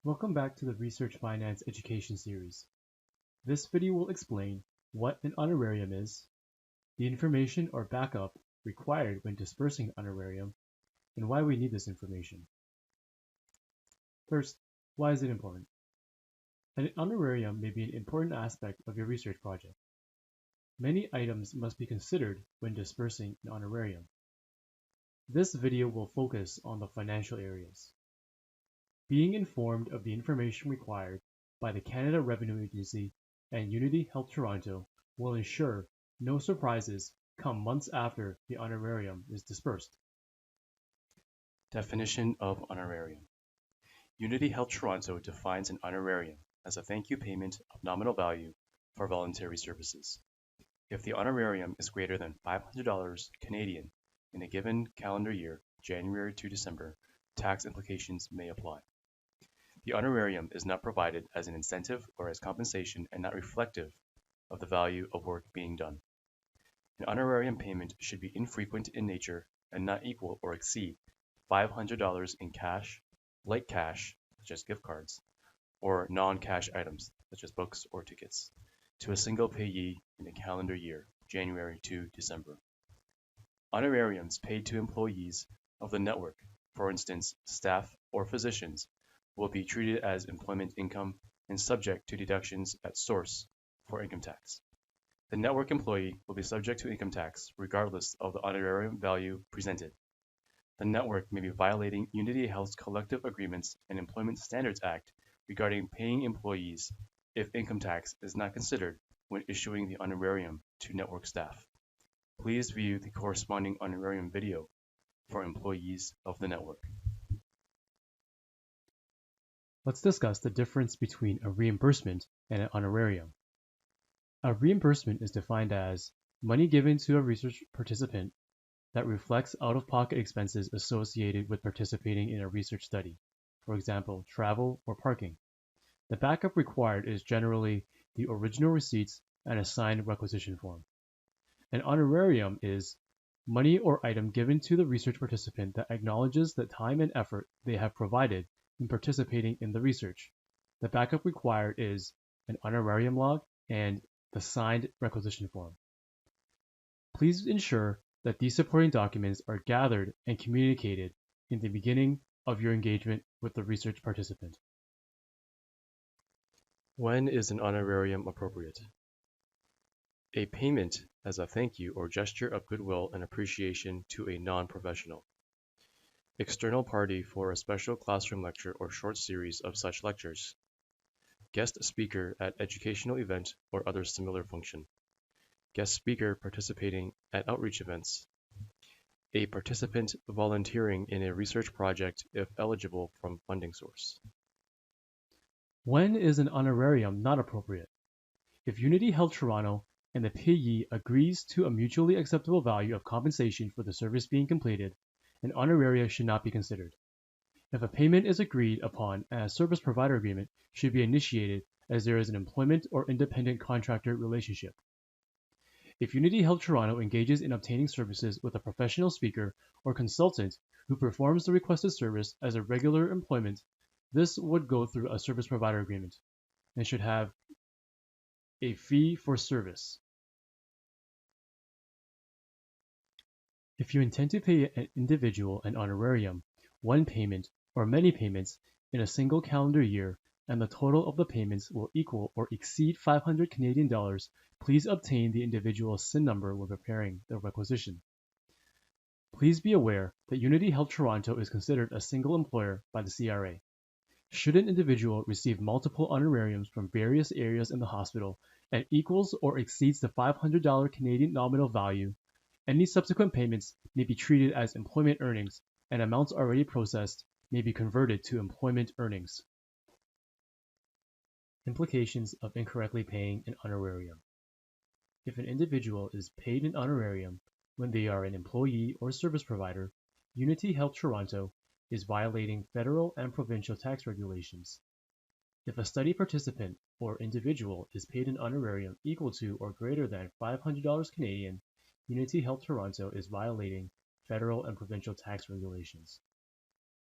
Welcome back to the Research Finance Education Series. This video will explain what an honorarium is, the information or backup required when dispersing an honorarium, and why we need this information. First, why is it important? An honorarium may be an important aspect of your research project. Many items must be considered when dispersing an honorarium. This video will focus on the financial areas. Being informed of the information required by the Canada Revenue Agency and Unity Health Toronto will ensure no surprises come months after the honorarium is dispersed. Definition of honorarium. Unity Health Toronto defines an honorarium as a thank you payment of nominal value for voluntary services. If the honorarium is greater than $500 Canadian in a given calendar year, January to December, tax implications may apply. The honorarium is not provided as an incentive or as compensation and not reflective of the value of work being done. An honorarium payment should be infrequent in nature and not equal or exceed $500 in cash, light cash, such as gift cards, or non-cash items, such as books or tickets, to a single payee in a calendar year, January to December. Honorariums paid to employees of the network, for instance, staff or physicians, will be treated as employment income and subject to deductions at source for income tax. The network employee will be subject to income tax regardless of the honorarium value presented. The network may be violating Unity Health's collective agreements and Employment Standards Act regarding paying employees if income tax is not considered when issuing the honorarium to network staff. Please view the corresponding honorarium video for employees of the network. Let's discuss the difference between a reimbursement and an honorarium. A reimbursement is defined as money given to a research participant that reflects out-of-pocket expenses associated with participating in a research study, for example, travel or parking. The backup required is generally the original receipts and a signed requisition form. An honorarium is money or item given to the research participant that acknowledges the time and effort they have provided in participating in the research. The backup required is an honorarium log and the signed requisition form. Please ensure that these supporting documents are gathered and communicated in the beginning of your engagement with the research participant. When is an honorarium appropriate? A payment as a thank you or gesture of goodwill and appreciation to a non-professional. External party for a special classroom lecture or short series of such lectures. Guest speaker at educational event or other similar function. Guest speaker participating at outreach events. A participant volunteering in a research project if eligible from funding source. When is an honorarium not appropriate? If Unity Health Toronto and the payee agrees to a mutually acceptable value of compensation for the service being completed, an honoraria should not be considered. If a payment is agreed upon, a service provider agreement should be initiated as there is an employment or independent contractor relationship. If Unity Health Toronto engages in obtaining services with a professional speaker or consultant who performs the requested service as a regular employment, this would go through a service provider agreement and should have a fee for service. If you intend to pay an individual an honorarium, one payment or many payments in a single calendar year, and the total of the payments will equal or exceed 500 Canadian dollars, please obtain the individual's SIN number when preparing the requisition. Please be aware that Unity Health Toronto is considered a single employer by the CRA. Should an individual receive multiple honorariums from various areas in the hospital and equals or exceeds the $500 Canadian nominal value, any subsequent payments may be treated as employment earnings, and amounts already processed may be converted to employment earnings. Implications of incorrectly paying an honorarium. If an individual is paid an honorarium when they are an employee or service provider, Unity Health Toronto is violating federal and provincial tax regulations. If a study participant or individual is paid an honorarium equal to or greater than $500 Canadian, Unity Health Toronto is violating federal and provincial tax regulations.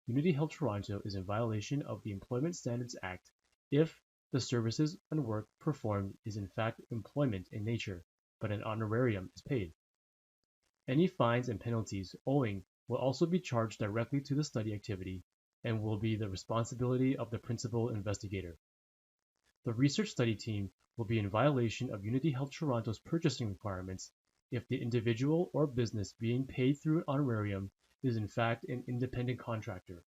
Unity Health Toronto is in violation of the Employment Standards Act if the services and work performed is in fact employment in nature, but an honorarium is paid. Any fines and penalties owing will also be charged directly to the study activity and will be the responsibility of the principal investigator. The research study team will be in violation of Unity Health Toronto's purchasing requirements if the individual or business being paid through an honorarium is in fact an independent contractor.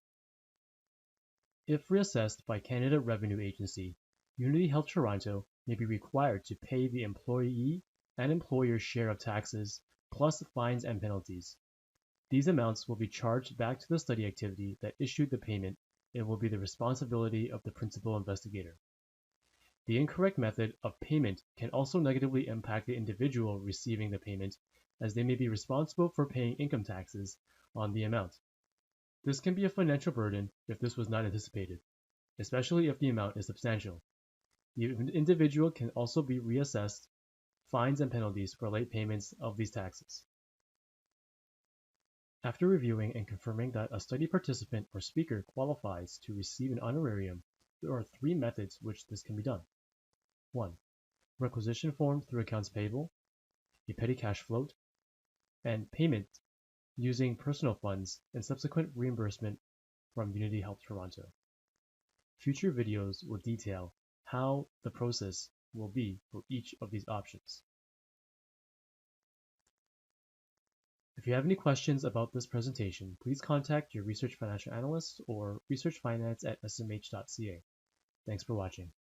If reassessed by Canada Revenue Agency, Unity Health Toronto may be required to pay the employee and employer's share of taxes, plus fines and penalties. These amounts will be charged back to the study activity that issued the payment and will be the responsibility of the principal investigator. The incorrect method of payment can also negatively impact the individual receiving the payment, as they may be responsible for paying income taxes on the amount. This can be a financial burden if this was not anticipated, especially if the amount is substantial. The individual can also be reassessed fines and penalties for late payments of these taxes. After reviewing and confirming that a study participant or speaker qualifies to receive an honorarium, there are 3 methods which this can be done. 1. Requisition form through accounts payable, a petty cash float, and payment using personal funds and subsequent reimbursement from Unity Health Toronto. Future videos will detail how the process will be for each of these options. If you have any questions about this presentation, please contact your research financial analyst or researchfinance@smh.ca. Thanks for watching.